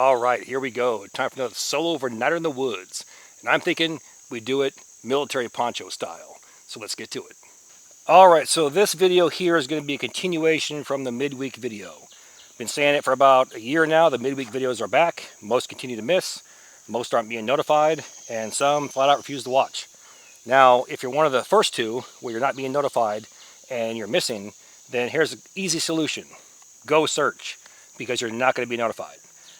All right, here we go. Time for another solo overnighter in the woods. And I'm thinking we do it military poncho style. So let's get to it. All right, so this video here is going to be a continuation from the midweek video. Been saying it for about a year now. The midweek videos are back. Most continue to miss. Most aren't being notified. And some flat out refuse to watch. Now, if you're one of the first two where you're not being notified and you're missing, then here's an easy solution. Go search, because you're not going to be notified.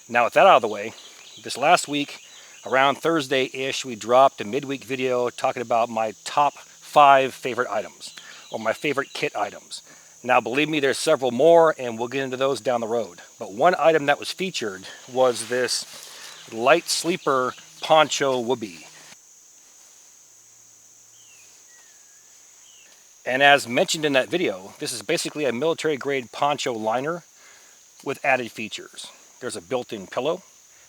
Now, with that out of the way, this last week, around Thursday-ish, we dropped a midweek video talking about my top 5 favorite items, or my favorite kit items. Now, believe me, there's several more, and we'll get into those down the road. But one item that was featured was this light sleeper poncho whoopee. And as mentioned in that video, this is basically a military-grade poncho liner with added features. There's a built-in pillow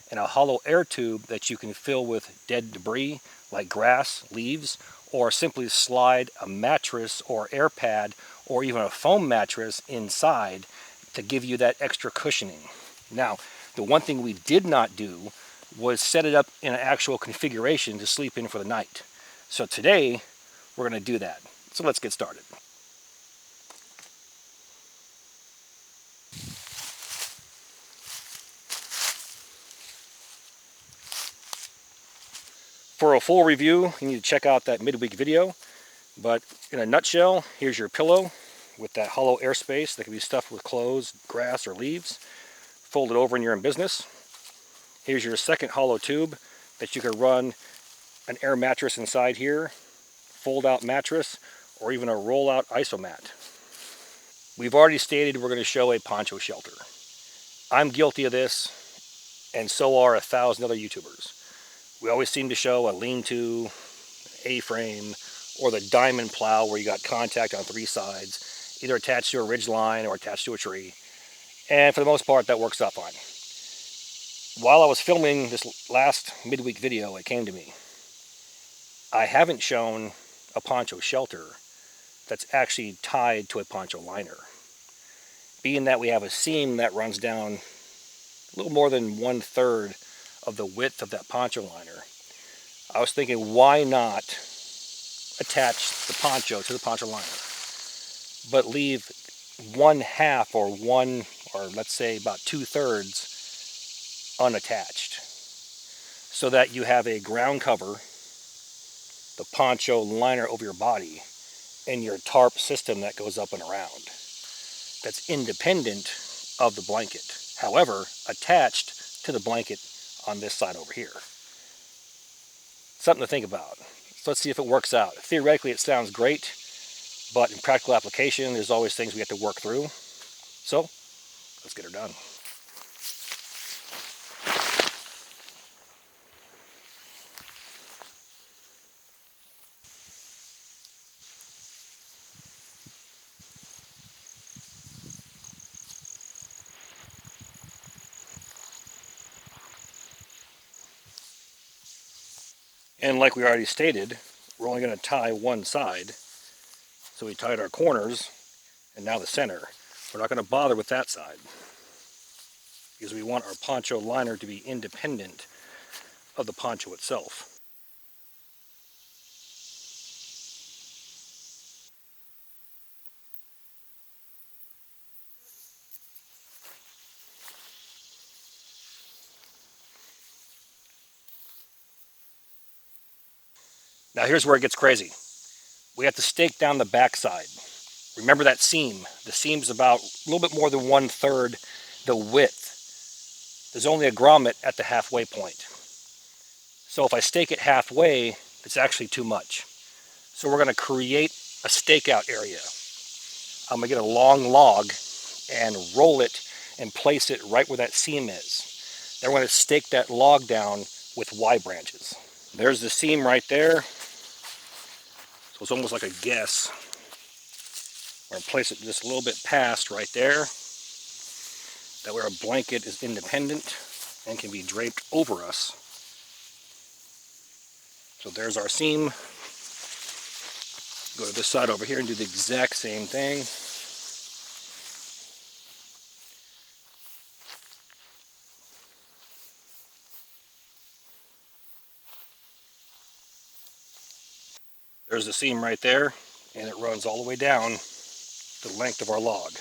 and a hollow air tube that you can fill with dead debris like grass, leaves, or simply slide a mattress or air pad or even a foam mattress inside to give you that extra cushioning. Now, the one thing we did not do was set it up in an actual configuration to sleep in for the night. So today, we're going to do that. So let's get started. For a full review, you need to check out that midweek video. But in a nutshell, here's your pillow with that hollow air space that can be stuffed with clothes, grass, or leaves. Fold it over and you're in business. Here's your second hollow tube that you can run an air mattress inside here, fold out mattress, or even a roll out isomat. We've already stated we're going to show a poncho shelter. I'm guilty of this, and so are 1,000 other YouTubers. We always seem to show a lean-to, A-frame, or the diamond plow where you got contact on 3 sides, either attached to a ridge line or attached to a tree. And for the most part, that works out fine. While I was filming this last midweek video, it came to me. I haven't shown a poncho shelter that's actually tied to a poncho liner. Being that we have a seam that runs down a little more than 1/3 of the width of that poncho liner, I was thinking, why not attach the poncho to the poncho liner, but leave 1/2 or let's say about 2/3 unattached, so that you have a ground cover, the poncho liner over your body, and your tarp system that goes up and around. That's independent of the blanket. However, attached to the blanket on this side over here. Something to think about. So let's see if it works out. Theoretically, it sounds great, but in practical application, there's always things we have to work through. So, let's get her done. And like we already stated, we're only going to tie one side. So we tied our corners and now the center. We're not going to bother with that side, because we want our poncho liner to be independent of the poncho itself. Now here's where it gets crazy. We have to stake down the back side. Remember that seam. The seam's about a little bit more than 1/3 the width. There's only a grommet at the halfway point. So if I stake it halfway, it's actually too much. So we're going to create a stakeout area. I'm going to get a long log and roll it and place it right where that seam is. Then we're going to stake that log down with Y branches. There's the seam right there. So it's almost like a guess. We're going to place it just a little bit past right there. That way our blanket is independent and can be draped over us. So there's our seam. Go to this side over here and do the exact same thing. There's the seam right there, and it runs all the way down the length of our log.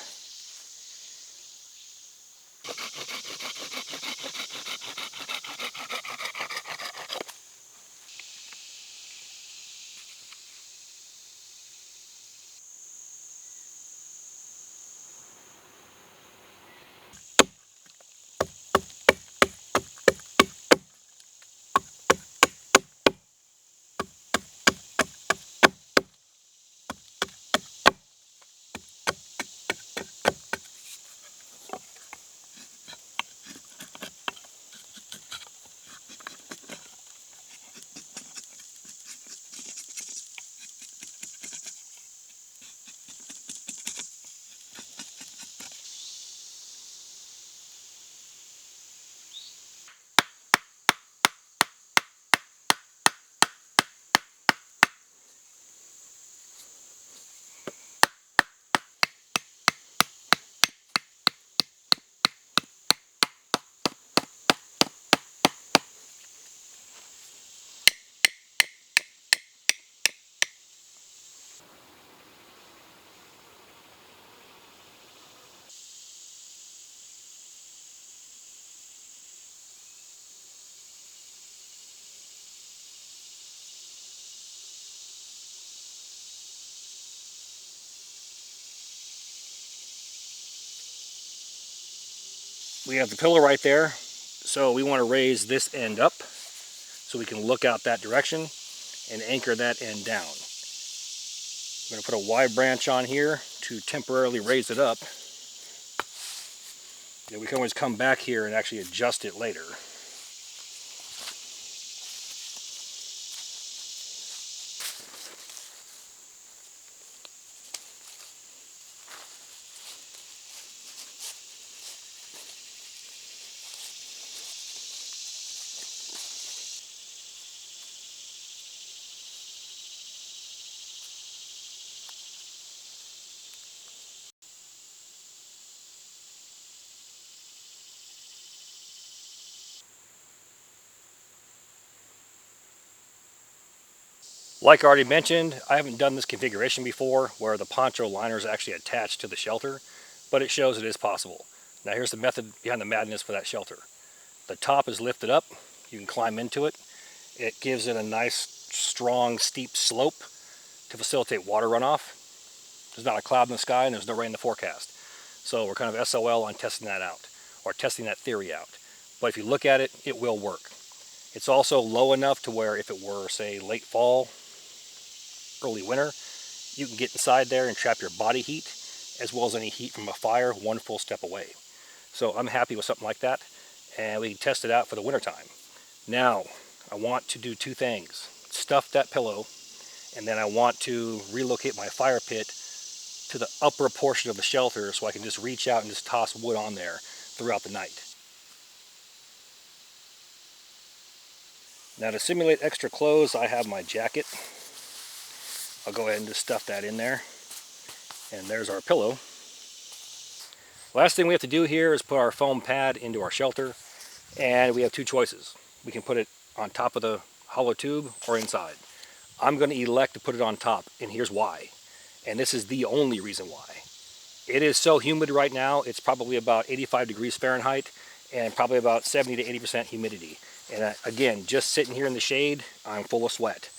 We have the pillow right there, so we want to raise this end up so we can look out that direction and anchor that end down. I'm going to put a wide branch on here to temporarily raise it up. And we can always come back here and actually adjust it later. Like I already mentioned, I haven't done this configuration before where the poncho liner is actually attached to the shelter, but it shows it is possible. Now here's the method behind the madness for that shelter. The top is lifted up, you can climb into it. It gives it a nice, strong, steep slope to facilitate water runoff. There's not a cloud in the sky and there's no rain in the forecast. So we're kind of SOL on testing that out, or testing that theory out. But if you look at it, it will work. It's also low enough to where if it were, say, late fall, early winter, you can get inside there and trap your body heat as well as any heat from a fire one full step away. So I'm happy with something like that, and we can test it out for the winter time. Now, I want to do two things. Stuff that pillow, and then I want to relocate my fire pit to the upper portion of the shelter so I can just reach out and just toss wood on there throughout the night. Now to simulate extra clothes, I have my jacket. I'll go ahead and just stuff that in there. And there's our pillow. Last thing we have to do here is put our foam pad into our shelter. And we have two choices. We can put it on top of the hollow tube or inside. I'm going to elect to put it on top, and here's why. And this is the only reason why. It is so humid right now, it's probably about 85 degrees Fahrenheit and probably about 70 to 80% humidity. And again, just sitting here in the shade, I'm full of sweat.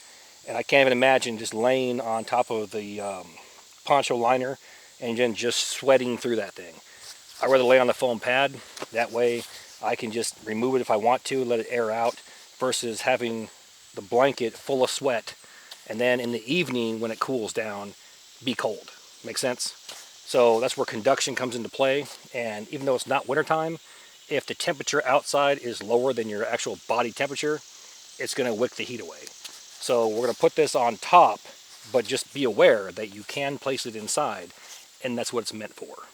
And I can't even imagine just laying on top of the poncho liner and then just sweating through that thing. I'd rather lay on the foam pad. That way I can just remove it if I want to, let it air out, versus having the blanket full of sweat and then in the evening when it cools down, be cold. Make sense? So that's where conduction comes into play. And even though it's not wintertime, if the temperature outside is lower than your actual body temperature, it's going to wick the heat away. So we're going to put this on top, but just be aware that you can place it inside, and that's what it's meant for.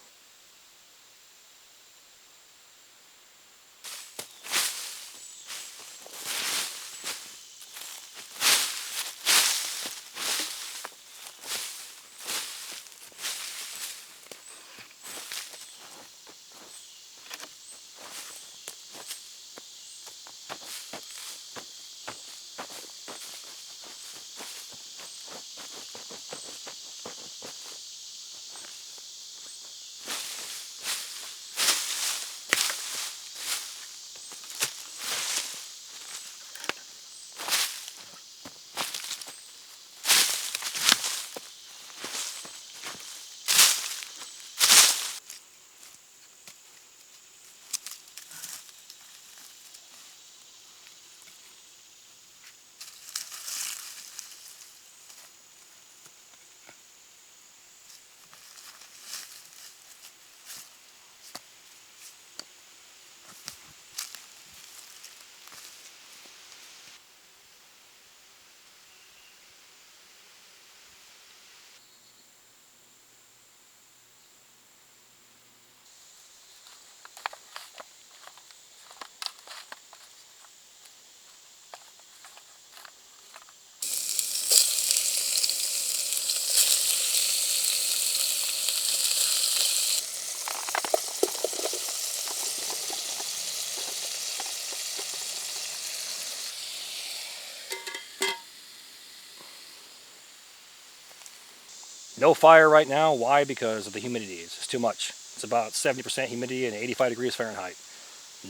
No fire right now. Why? Because of the humidity. It's just too much. It's about 70% humidity and 85 degrees Fahrenheit.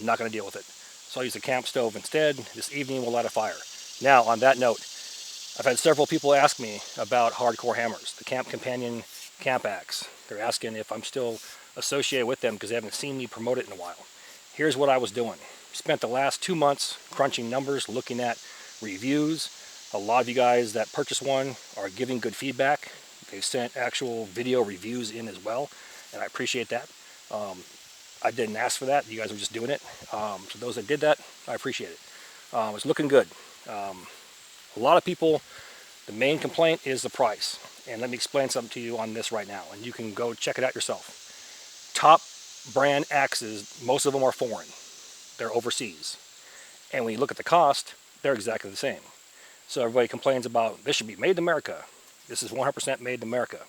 Not going to deal with it. So I'll use a camp stove instead. This evening we'll light a fire. Now, on that note, I've had several people ask me about Hardcore Hammers, the Camp Companion Camp Axe. They're asking if I'm still associated with them because they haven't seen me promote it in a while. Here's what I was doing. Spent the last 2 months crunching numbers, looking at reviews. A lot of you guys that purchased one are giving good feedback. They've sent actual video reviews in as well, and I appreciate that. I didn't ask for that. You guys were just doing it. So those that did that, I appreciate it. It's looking good. A lot of people, the main complaint is the price. And let me explain something to you on this right now, and you can go check it out yourself. Top brand axes, most of them are foreign. They're overseas. And when you look at the cost, they're exactly the same. So everybody complains about, this should be made in America. This is 100% made in America.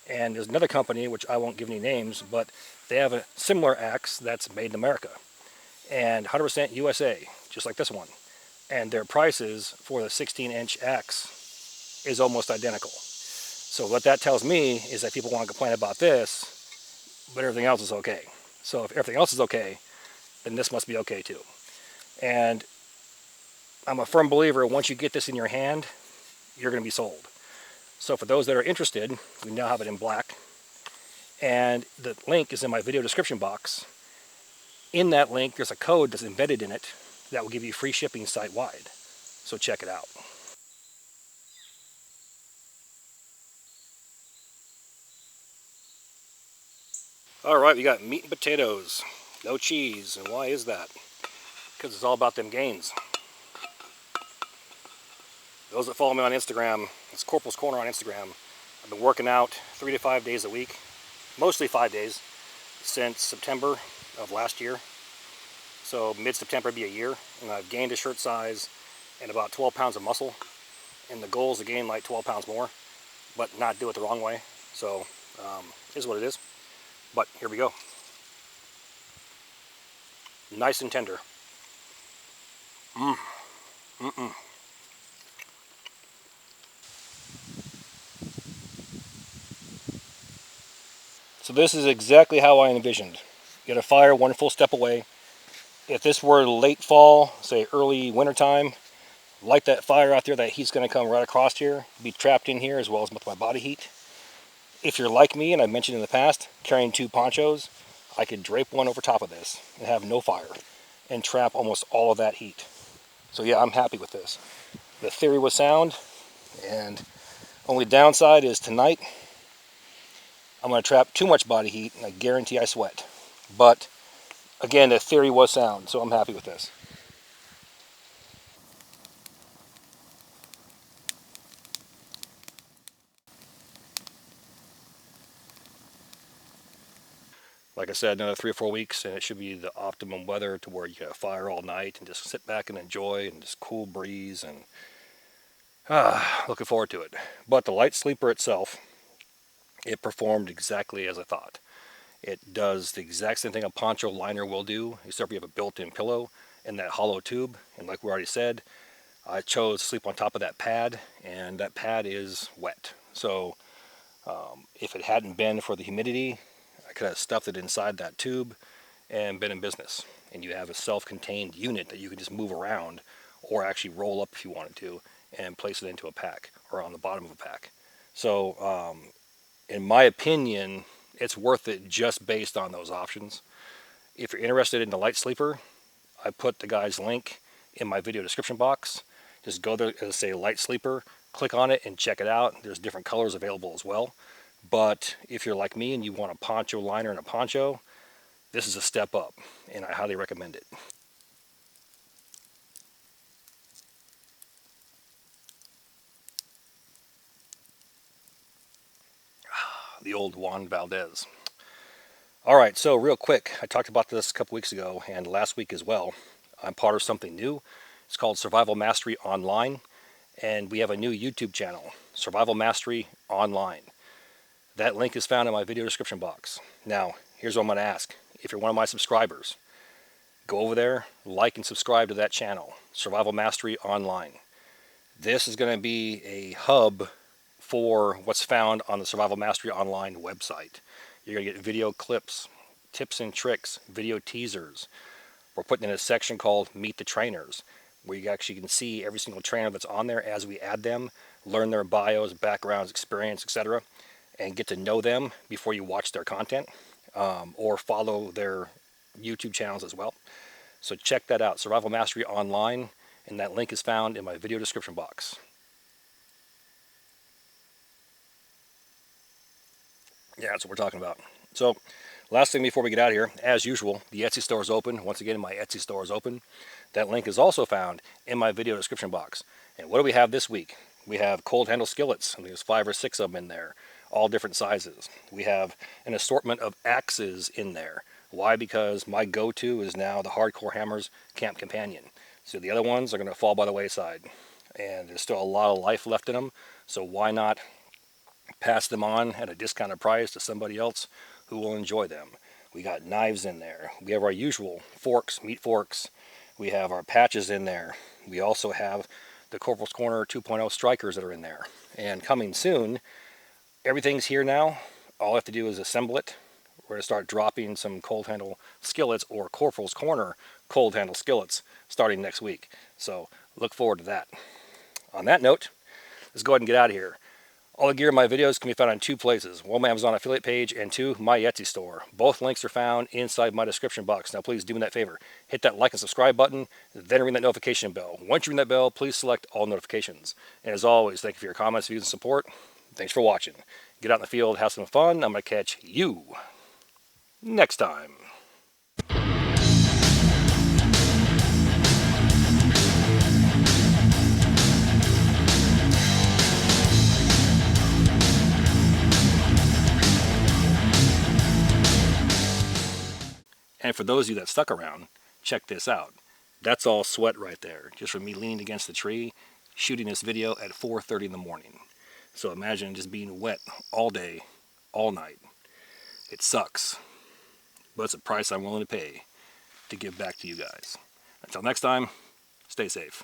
And there's another company, which I won't give any names, but they have a similar axe that's made in America. And 100% USA, just like this one. And their prices for the 16-inch axe is almost identical. So what that tells me is that people want to complain about this, but everything else is okay. So if everything else is okay, then this must be okay too. And I'm a firm believer, once you get this in your hand, you're going to be sold. So for those that are interested, we now have it in black. And the link is in my video description box. In that link, there's a code that's embedded in it that will give you free shipping site-wide. So check it out. All right, we got meat and potatoes, no cheese. And why is that? Because it's all about them gains. Those that follow me on Instagram, it's Corporals Corner on Instagram. I've been working out 3 to 5 days a week, mostly 5 days, since September of last year. So mid-September will be a year, and I've gained a shirt size and about 12 pounds of muscle. And the goal is to gain like 12 pounds more, but not do it the wrong way. So it is what it is. But here we go. Nice and tender. So this is exactly how I envisioned. Get a fire one full step away. If this were late fall, say early winter time, light that fire out there, that heat's going to come right across here, be trapped in here as well as with my body heat. If you're like me, and I mentioned in the past, carrying 2 ponchos, I could drape one over top of this and have no fire and trap almost all of that heat. So yeah, I'm happy with this. The theory was sound, and only downside is tonight I'm going to trap too much body heat, and I guarantee I sweat. But again, the theory was sound, so I'm happy with this. Like I said, another 3 or 4 weeks, and it should be the optimum weather to where you can have fire all night and just sit back and enjoy, and just cool breeze, and looking forward to it. But the light sleeper itself, it performed exactly as I thought. It does the exact same thing a poncho liner will do, except you have a built-in pillow and that hollow tube. And like we already said, I chose to sleep on top of that pad, and that pad is wet. So if it hadn't been for the humidity, I could have stuffed it inside that tube and been in business. And you have a self-contained unit that you can just move around, or actually roll up if you wanted to and place it into a pack or on the bottom of a pack. So in my opinion, it's worth it just based on those options. If you're interested in the light sleeper, I put the guy's link in my video description box. Just go there and say light sleeper, click on it and check it out. There's different colors available as well. But if you're like me and you want a poncho liner and a poncho, this is a step up, and I highly recommend it. The old Juan Valdez. All right, so real quick, I talked about this a couple weeks ago and last week as well. I'm part of something new. It's called Survival Mastery Online, and we have a new YouTube channel, Survival Mastery Online. That link is found in my video description box. Now, here's what I'm going to ask. If you're one of my subscribers, go over there, like and subscribe to that channel, Survival Mastery Online. This is going to be a hub for what's found on the Survival Mastery Online website. You're going to get video clips, tips and tricks, video teasers. We're putting in a section called Meet the Trainers, where you actually can see every single trainer that's on there as we add them, learn their bios, backgrounds, experience, etc., and get to know them before you watch their content, or follow their YouTube channels as well. So check that out, Survival Mastery Online, and that link is found in my video description box. Yeah, that's what we're talking about. So, last thing before we get out of here, as usual, the Etsy store is open. Once again, my Etsy store is open. That link is also found in my video description box. And what do we have this week? We have cold handle skillets. I think there's 5 or 6 of them in there, all different sizes. We have an assortment of axes in there. Why? Because my go-to is now the Hardcore Hammers Camp Companion. So the other ones are going to fall by the wayside. And there's still a lot of life left in them, so why not pass them on at a discounted price to somebody else who will enjoy them. We got knives in there. We have our usual forks, meat forks. We have our patches in there. We also have the Corporals Corner 2.0 strikers that are in there. And coming soon, everything's here now. All I have to do is assemble it. We're going to start dropping some cold handle skillets, or Corporals Corner cold handle skillets, starting next week. So look forward to that. On that note, let's go ahead and get out of here. All the gear in my videos can be found on 2 places. 1, my Amazon affiliate page, and 2, my Etsy store. Both links are found inside my description box. Now please do me that favor. Hit that like and subscribe button, then ring that notification bell. Once you ring that bell, please select all notifications. And as always, thank you for your comments, views, and support. Thanks for watching. Get out in the field, have some fun. I'm going to catch you next time. And for those of you that stuck around, check this out. That's all sweat right there, just from me leaning against the tree, shooting this video at 4:30 in the morning. So imagine just being wet all day, all night. It sucks, but it's a price I'm willing to pay to give back to you guys. Until next time, stay safe.